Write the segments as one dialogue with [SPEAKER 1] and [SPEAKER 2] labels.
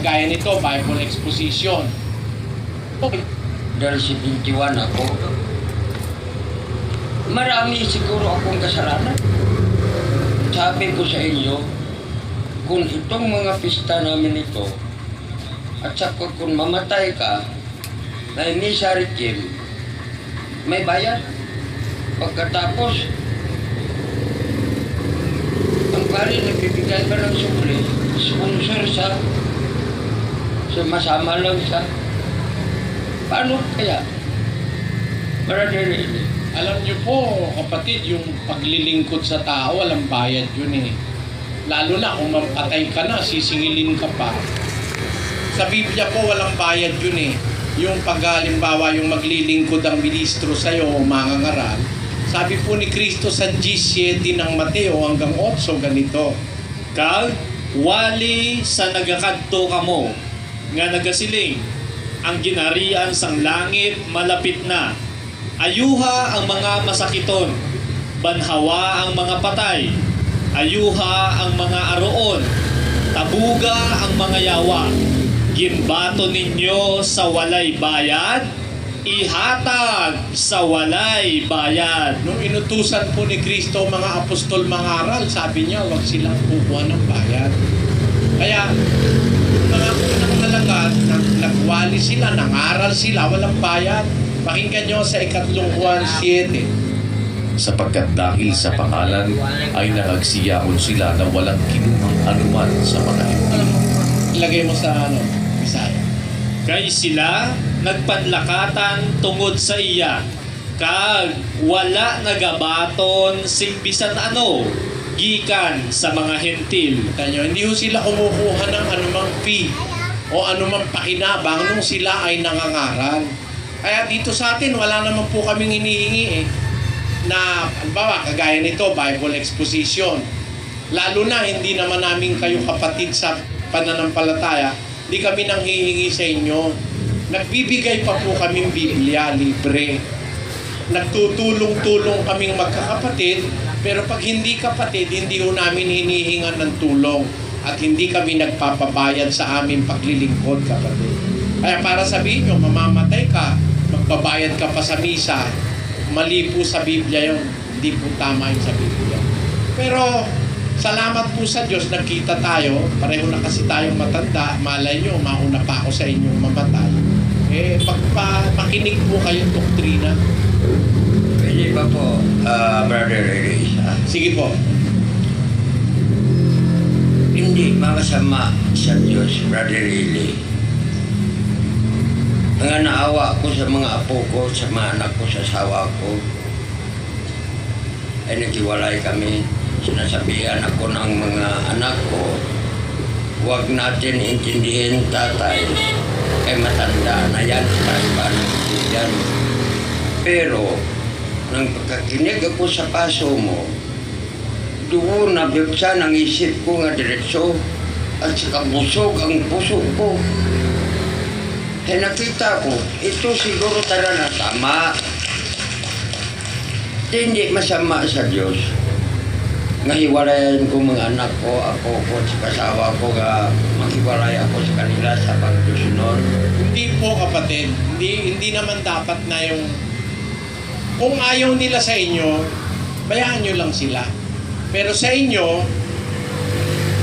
[SPEAKER 1] kagaya nito, Bible exposition. Okay.
[SPEAKER 2] Dahil 71 ako, marami siguro akong kasalanan. Sabi ko sa inyo, kung itong mga pista namin ito, at saka kung mamatay ka, may misa requiem, may bayad. Pagkatapos, ang pari nagbibigay ka ng sukli, sponsor sa masama lang sa. Paano kaya? Brother,
[SPEAKER 1] Alam niyo po, kapatid, yung paglilingkod sa tao, walang bayad yun eh. Lalo na kung mampatay ka na, sisingilin ka pa. Sa Biblia po, walang bayad yun eh. Yung paghalimbawa, yung maglilingkod ang ministro sa'yo o mangangaral. Sabi po ni Kristo sa G7 ng Mateo hanggang 8, ganito.
[SPEAKER 3] Kag wali sa nagakadto kamo nga nagasiling, ang ginarian sang langit malapit na. Ayuha ang mga masakiton, banhawa ang mga patay, ayuha ang mga aroon, tabuga ang mga yawa. Ginbato ninyo sa walay bayad, ihatag sa walay bayad.
[SPEAKER 1] Nung inutusan po ni Kristo mga apostol mangaral, sabi niya, huwag silang kukuha ng bayad. Kaya, mga unang alagad, nagwali sila, nangaral sila, walang bayad. Pakinggan nyo sa 3 Juan 7.
[SPEAKER 4] Sapagkat dahil sa pangalan ay nangagsiyaon sila na walang kinuhang anuman sa mga
[SPEAKER 1] Alam
[SPEAKER 4] Hintilo.
[SPEAKER 1] mo, ilagay mo sa Bisaya.
[SPEAKER 3] Kay sila nagpanlakatan tungod sa iya, kag wala nagabaton sing bisan ano, gikan sa mga hentil.
[SPEAKER 1] Tanyo, hindi ho sila kumukuha ng anumang fee o anumang pakinabang nung sila ay nangangaral. Kaya dito sa atin, wala naman po kaming hinihingi eh, na, halimbawa, kagaya nito, Bible exposition. Lalo na, hindi naman namin kayo kapatid sa pananampalataya, hindi kami nang hihingi sa inyo. Nagbibigay pa po kaming Biblia, libre. Nagtutulong-tulong kaming magkakapatid, pero pag hindi kapatid, hindi ho namin hinihingan ng tulong at hindi kami nagpapabayad sa aming paglilingkod, kapatid. Kaya para sabihin nyo, mamamatay ka, magbabayad ka pa sa misa, mali po sa Biblia yun. Hindi po tama yun sa Biblia. Pero salamat po sa Diyos, nagkita tayo, pareho na kasi tayong matanda, malay nyo, mauna pa ako sa inyong mamatay. Eh, makinig po kayong doktrina.
[SPEAKER 2] pwede ba po, Brother Elisa?
[SPEAKER 1] Sige po.
[SPEAKER 2] Hindi makasama sa Diyos, Brother Eli. Ang naawa ko sa mga apo ko, sa mga anak ko, sa asawa ko, ay naghiwalay kami. Sinasabihan ako ng mga anak ko, huwag natin intindihin tatay, ay matanda na yan, paano yan. Pero, nang pagkakinig ako sa paso mo, doon nabigsan ang isip ko nga diretso at saka busog ang puso ko. Eh nakita ko, ito siguro tara na tama. Hindi masama sa Diyos. Ngahiwalayan ko mga anak ko, ako ko, at kasawa ko nga maghiwalay ako sa kanila sa pagsusunod.
[SPEAKER 1] Hindi po, kapatid. Hindi naman dapat na yung... Kung ayaw nila sa inyo, bayaan nyo lang sila. Pero sa inyo,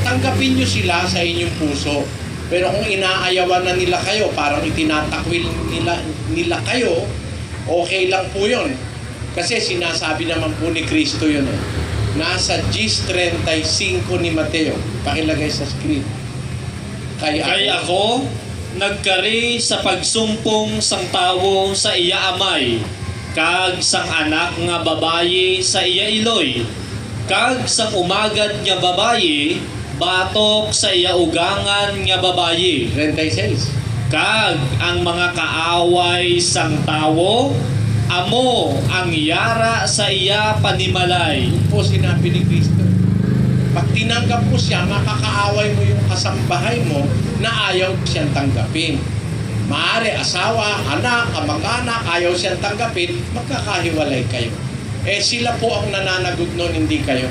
[SPEAKER 1] tanggapin nyo sila sa inyong puso. Pero kung inaayawan na nila kayo, parang itinatakwil nila kayo, okay lang po yun. Kasi sinasabi naman po ni Kristo yun. Nasa G35 ni Mateo. Pakilagay sa screen.
[SPEAKER 3] Kay ako, nagkari sa pagsumpong sang tawo sa iya amay, kag sang anak nga babayi sa iya iloy, kag sang umagad nga babayi, batok sa iya ugangan nga babayi.
[SPEAKER 1] 36.
[SPEAKER 3] Kag ang mga kaaway sang tawo, amo ang yara sa iya panimalay.
[SPEAKER 1] Yun po sinabi ni Kristo. Pag tinanggap mo siya, makakaaway mo yung kasambahay mo na ayaw siyang tanggapin. Maaari, asawa, anak, kamag-anak, ayaw siyang tanggapin, magkakahiwalay kayo. Eh sila po ang nananagot nun, hindi kayo.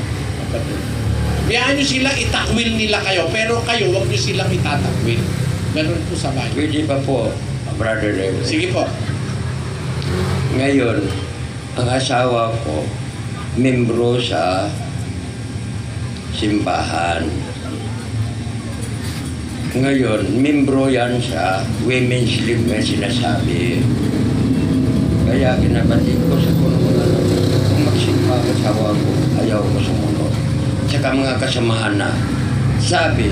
[SPEAKER 1] Biyaan nyo sila, itakwil nila kayo, pero kayo, huwag nyo silang itatakwil. Ganun po sa Bible.
[SPEAKER 2] Pwede pa po, Brother Reverend.
[SPEAKER 1] Sige po.
[SPEAKER 2] Ngayon, ang asawa ko, membro sa simbahan. Ngayon, membro yan sa Women's League na sinasabi. Kaya kinabatid ko sa mga kung magsimba ang asawa ko, ayaw ko sumunod. Tsaka mga kasamahan na, sabi,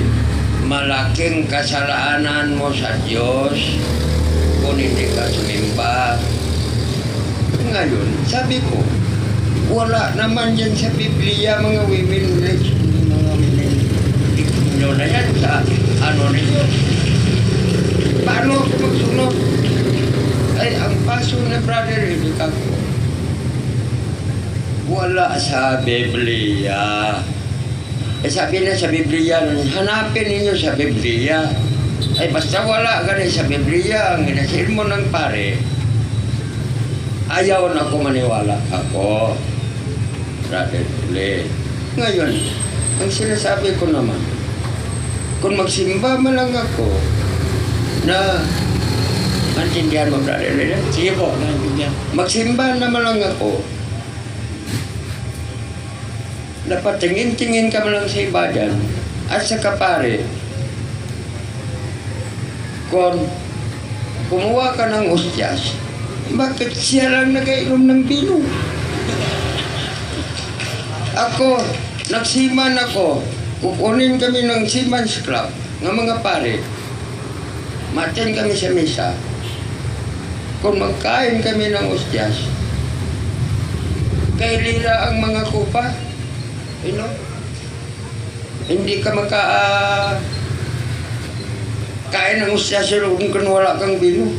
[SPEAKER 2] malaking kasalanan mo sa Diyos kung hindi ka sumimba. Ngayon, sabi ko, wala naman dyan sa Biblia mga women league, mga women nyo na yan sa ano ninyo. Paano ako magsunod? Ay, ang paso na brother, hindi ka ko. Wala sa Biblia. Eh sabi na sa Biblia, hanapin ninyo sa Biblia. Ay basta wala ganun sa Biblia, ang inasil mo ng pare, ayaw na ko maniwala ako. Brother Lee. Ngayon, ang sinasabi ko naman, kung magsimba man lang ako, na, maintindihan mo, Brother Lee?
[SPEAKER 1] Sige po, naintindihan.
[SPEAKER 2] Magsimba naman lang ako, dapat tingin-tingin ka man lang sa iba dyan, at sa kapare, kung kumuha ka ng ustyas, bakit siya lang nagainom ng bino? Ako, nagsiman ako, kukunin kami ng Seaman's Club, ng mga pare, matin kami sa misa, kung magkain kami ng ustyas, kay lira ang mga kupa, hindi ka kain ng ustyas kung wala kang bino.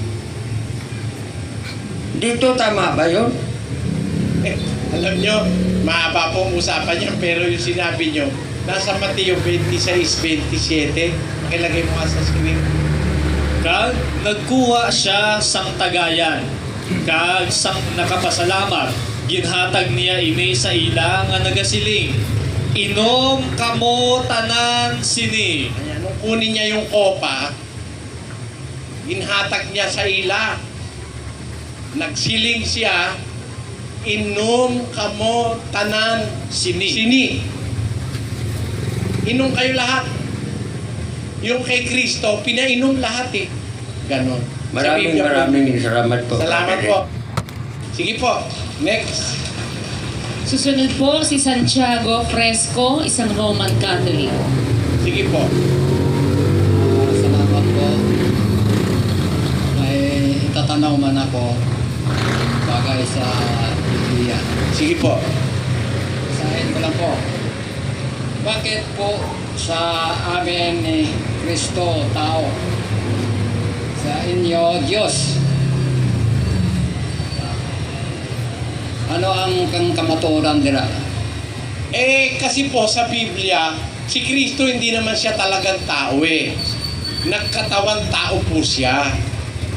[SPEAKER 2] Dito tama ba yun?
[SPEAKER 1] Alam nyo, mahaba po ang usapan niya, pero yung sinabi nyo, nasa Mateo 26:27, makilagay mo nga sa screen.
[SPEAKER 3] Kag nagkuha siya sang tagayan, kag sang nakapasalamat, ginhatag niya ini sa ila nga nagasiling, inom kamo tanan sini.
[SPEAKER 1] Ayan, nung kunin niya yung kopa, ginhatag niya sa ila, nagsiling siya, inom kamo tanan sini. Inom kayo lahat. Yung kay Kristo, pinainom lahat eh. Ganon.
[SPEAKER 2] Maraming salamat po.
[SPEAKER 1] Salamat po. Sige po, next.
[SPEAKER 5] Susunod po si Santiago Fresco, isang Roman Catholic.
[SPEAKER 1] Sige po.
[SPEAKER 6] Salamat po. May itatanaw man ako bagay sa Biblia.
[SPEAKER 1] Sige po.
[SPEAKER 6] Sahin ko lang po. Bakit po sa amin ni Kristo tao? Sa inyo Diyos. Ano ang kang kamaturan dira?
[SPEAKER 1] Kasi po sa Biblia, si Kristo hindi naman siya talagang tao eh. Nagkatawan tao po siya.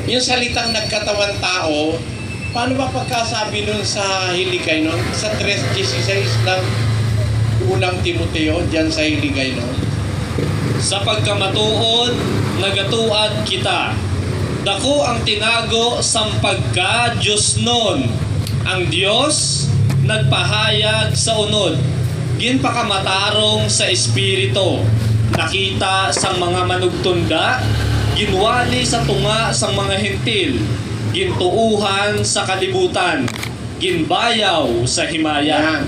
[SPEAKER 1] Yung salitang nagkatawan tao, paano ba pagkasabi nun sa Hiligay nun? Sa 3:16 ng unang Timoteo, dyan sa Hiligay nun.
[SPEAKER 3] Sa pagkamatuod, nagatuad kita. Dako ang tinago sang pagka Diyos nun. Ang Diyos nagpahayag sa unod. Ginpakamatarong sa espiritu. Nakita sang mga manugtunda. Ginwali sa tunga sang mga hentil. Gintuuhan sa kalibutan. Ginbayaw sa himaya.
[SPEAKER 1] Yan.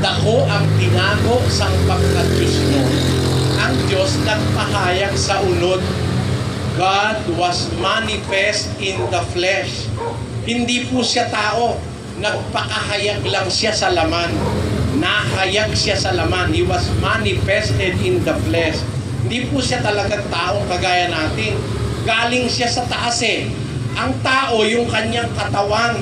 [SPEAKER 1] Dako ang tinago sang pagka-Diyos mo. Ang Diyos nagpahayag sa unod. God was manifest in the flesh. Hindi po siya tao. Nagpakahayag lang siya sa laman. Nahayag siya sa laman. He was manifested in the flesh. Hindi po siya talagang taong kagaya natin. Galing siya sa taas eh. Ang tao, yung kanyang katawan.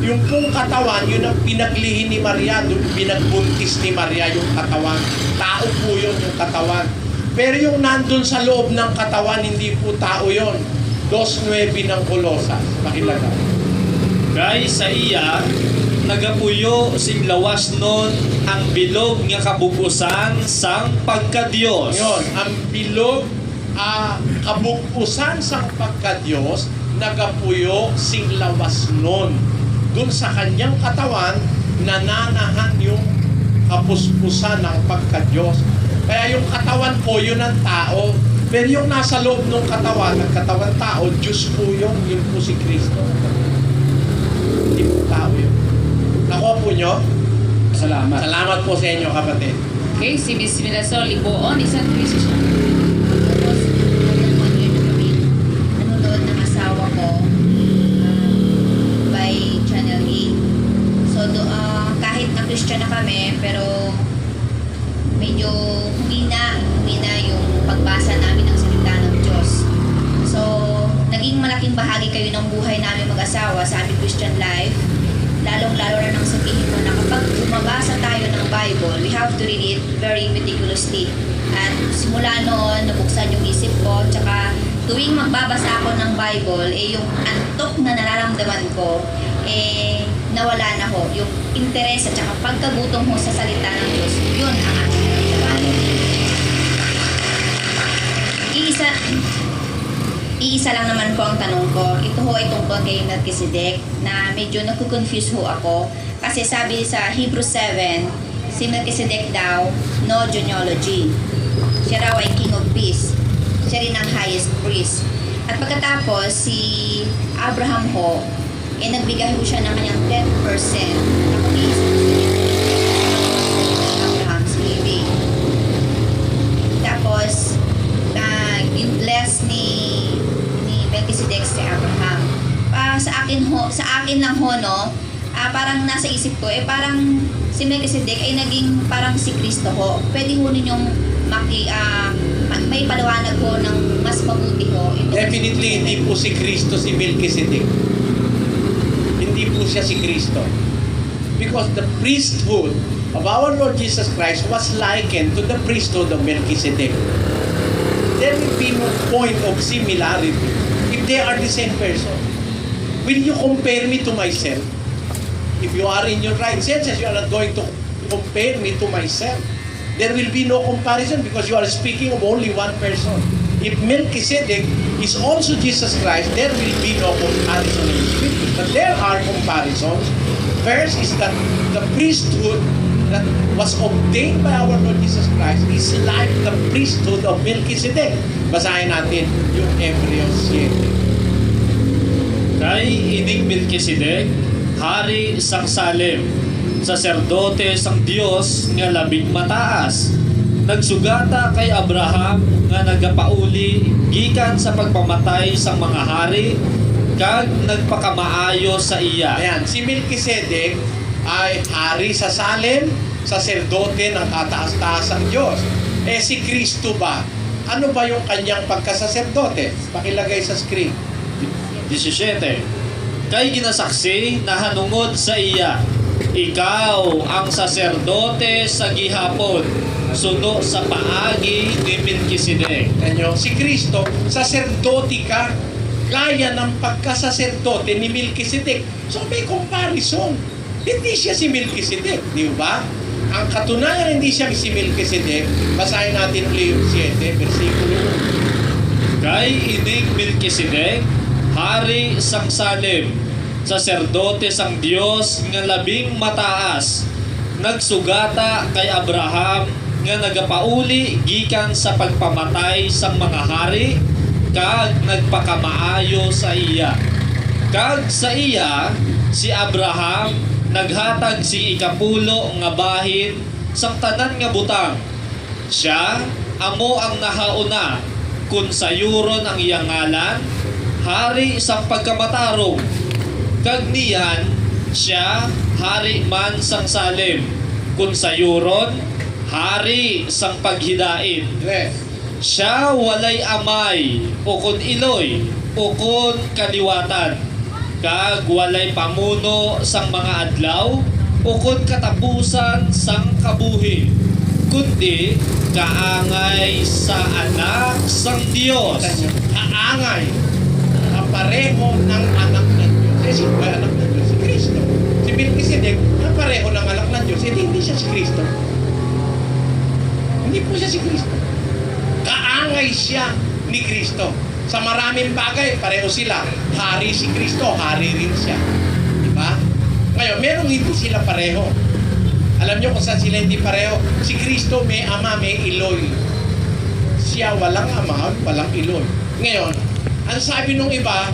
[SPEAKER 1] Yung pong katawan, yun ang pinaglihi ni Maria. Pinagbuntis ni Maria yung katawan. Tao po yun, yung katawan. Pero yung nandun sa loob ng katawan, hindi po tao yun. 2:9 ng Kolosas. Pakilagay.
[SPEAKER 3] Kay sa iya, nagapuyo sing lawas nun ang bilog nga kabubusan sang pagka-Diyos.
[SPEAKER 1] Ngayon, ang bilog kabukusan sang pagka-Diyos, nagapuyo sing lawas nun. Dun sa kanyang katawan, nananahan yung kapuspusan ng pagka-Diyos. Kaya yung katawan po, yun ang tao. Pero yung nasa loob ng katawan, ng katawan tao, Diyos po yun po si Kristo. Hindi po tao yun. Nakuha po nyo?
[SPEAKER 6] Salamat.
[SPEAKER 1] Salamat po sa inyo, kapatid.
[SPEAKER 5] Okay, si Miss Mirasol Liboon, isang Christian.
[SPEAKER 7] Tapos, nanonood ng asawa ko by Channel 8. So, kahit na Christian na kami, pero medyo humina yung pagbasa namin ng salita ng Diyos. So, naging malaking bahagi kayo ng buhay namin mag-asawa sa aming Christian life. Lalong-lalo na nang sabihin ko na kapag bumabasa tayo ng Bible, we have to read it very meticulously. At simula noon, nabuksan yung isip ko, tsaka tuwing magbabasa ako ng Bible, yung antok na nararamdaman ko, nawala na ho. Yung interes at tsaka pagkagutom ho sa salita ng Diyos, yun ang aking nararamdaman. Iisa lang naman po ang tanong ko. Ito ho ay tungkol kay Melchizedek na medyo nagko-confuse ho ako. Kasi sabi sa Hebrews 7, si Melchizedek daw, no genealogy. Siya raw ay King of Peace. Siya rin ang highest priest. At pagkatapos, si Abraham ho, nagbigay ho siya ng kanyang 10% na pag-iisip Abraham's living. Tapos, in-bless ni Melchizedek si Abraham. Sa akin lang ho, no, parang nasa isip ko, parang si Melchizedek ay naging parang si Kristo ho. Pwede ho ninyong may paliwanag ho ng mas mabuti ho.
[SPEAKER 1] Definitely, hindi po si Kristo si Melchizedek. Hindi po siya si Kristo. Because the priesthood of our Lord Jesus Christ was likened to the priesthood of Melchizedek. There will be no point of similarity if they are the same person. Will you compare me to myself? If you are in your right senses, you are not going to compare me to myself. There will be no comparison because you are speaking of only one person. If Melchizedek is also Jesus Christ, there will be no comparison in the Scriptures. But there are comparisons. First is that the priesthood that was obtained by our Lord Jesus Christ is like the priesthood of Melchizedek. Basahin natin yung Hebreos 7.
[SPEAKER 3] Kay ining Melchizedek, hari sang Salem, saserdote sang Dios nga labing mataas, nagsugata kay Abraham nga nagapauli gikan sa pagpamatay sang mga hari, kag nagpakamaayo sa iya.
[SPEAKER 1] Ayan, si Melchizedek ay hari sa Salem, saserdote ng kataas-taasang Diyos. Si Kristo ba? Ano ba yung kanyang pagkasaserdote? Pakilagay sa screen.
[SPEAKER 3] 17. Kay ginasaksi na hanungod sa iya, ikaw ang saserdote sa gihapon, suno sa paagi ni Melchizedek.
[SPEAKER 1] Tanyo, si Kristo, saserdote ka, gaya ng pagkasaserdote ni Melchizedek. So may comparison. Hindi siya si Melchizedek, di ba? Ang katunayan hindi siya si Melchizedek, basahin natin ulit yung 7, versikulo 1.
[SPEAKER 3] Kay ining Melchizedek, hari sang Salem, saserdote sang Dios nga labing mataas, nagsugata kay Abraham nga nagapauli gikan sa pagpamatay sang mga hari, kag nagpakamaayo sa iya. Kag sa iya, si Abraham naghatag si ikapulo nga bahin sang tanan nga butang. Siya amo ang nahauna kun sayuron ang iyang ngalan, hari sang pagkamatarong. Kag niyan siya hari man sang Salem, kun sayuron hari sang paghidain. Siya walay amay o kun iloy o kun kaliwatan, kag walay pamuno sang mga adlaw o kun katapusan sang kabuhi, kundi kaangay sa anak sang Dios.
[SPEAKER 1] Kaangay, kapareho ng anak ng Diyos. Sino ba anak ng Diyos? Si Kristo. Si Melchizedek, kapareho ng anak ng Diyos. Hindi siya si Kristo. Hindi po siya si Kristo. Kaangay siya hindi Kristo. Sa maraming bagay, pareho sila. Hari si Kristo, hari rin siya. Diba? Ngayon, merong hindi sila pareho. Alam nyo kung saan sila hindi pareho? Si Kristo may ama, may iloy. Siya walang ama, walang iloy. Ngayon, ang sabi nung iba,